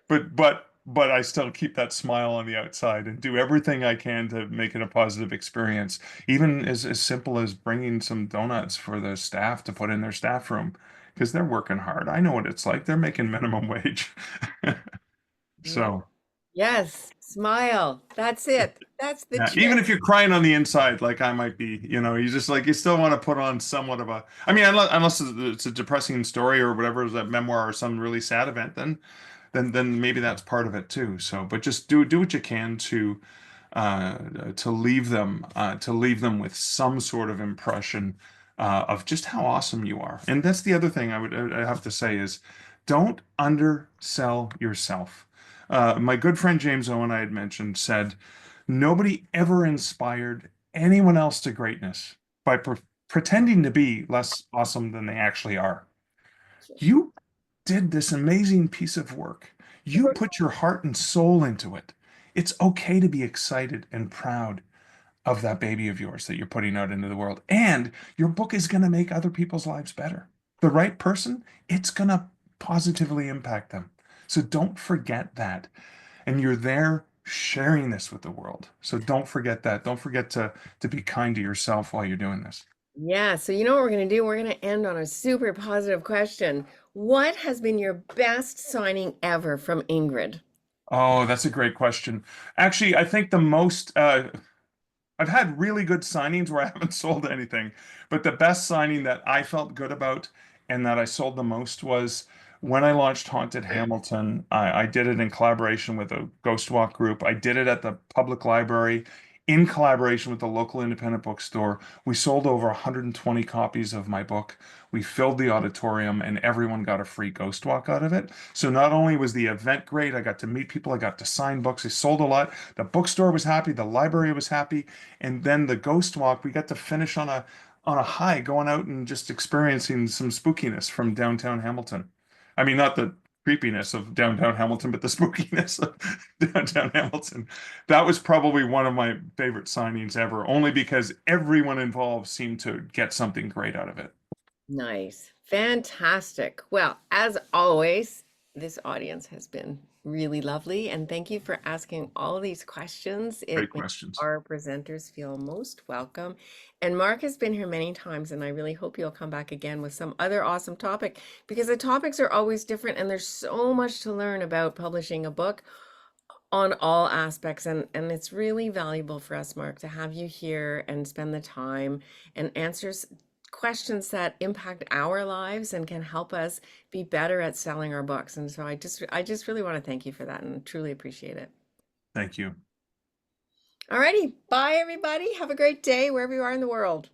But I still keep that smile on the outside and do everything I can to make it a positive experience. Even as simple as bringing some donuts for the staff to put in their staff room because they're working hard. I know what it's like. They're making minimum wage. Yeah. So, Yes. Smile. That's it. That's the yeah, even if trick. you're crying on the inside, like I might be, you just like you still want to put on somewhat of a. I mean, unless it's a depressing story or whatever, is a memoir or some really sad event, then maybe that's part of it too. So, but just do what you can to leave them with some sort of impression of just how awesome you are. And that's the other thing I have to say is don't undersell yourself. My good friend James Owen I had mentioned said nobody ever inspired anyone else to greatness by pretending to be less awesome than they actually are. You did this amazing piece of work. You put your heart and soul into it. It's okay to be excited and proud of that baby of yours that you're putting out into the world. And your book is going to make other people's lives better. The right person, it's going to positively impact them. So don't forget that. And you're there sharing this with the world. So don't forget that. Don't forget to be kind to yourself while you're doing this. Yeah, so you know what we're going to do? We're going to end on a super positive question. What has been your best signing ever from Ingrid? Oh, that's a great question. Actually, I think the most I've had really good signings where I haven't sold anything, but the best signing that I felt good about and that I sold the most was when I launched Haunted Hamilton. I did it in collaboration with a Ghost Walk group. I did it at the public library in collaboration with the local independent bookstore. We sold over 120 copies of my book. We filled the auditorium and everyone got a free Ghost Walk out of it. So not only was the event great, I got to meet people, I got to sign books, I sold a lot. The bookstore was happy, the library was happy, and then the Ghost Walk, we got to finish on a high, going out and just experiencing some spookiness from downtown Hamilton. I mean, not the creepiness of downtown Hamilton, but the spookiness of downtown Hamilton. That was probably one of my favorite signings ever, only because everyone involved seemed to get something great out of it. Nice. Fantastic. Well, as always, this audience has been really lovely, and thank you for asking all these questions. Great It makes questions. our presenters feel most welcome. And Mark has been here many times, and I really hope you'll come back again with some other awesome topic because the topics are always different, and there's so much to learn about publishing a book on all aspects. And it's really valuable for us, Mark, to have you here and spend the time and answers questions that impact our lives and can help us be better at selling our books. And so I just really want to thank you for that and truly appreciate it. Thank you. Alrighty, bye everybody. Have a great day wherever you are in the world.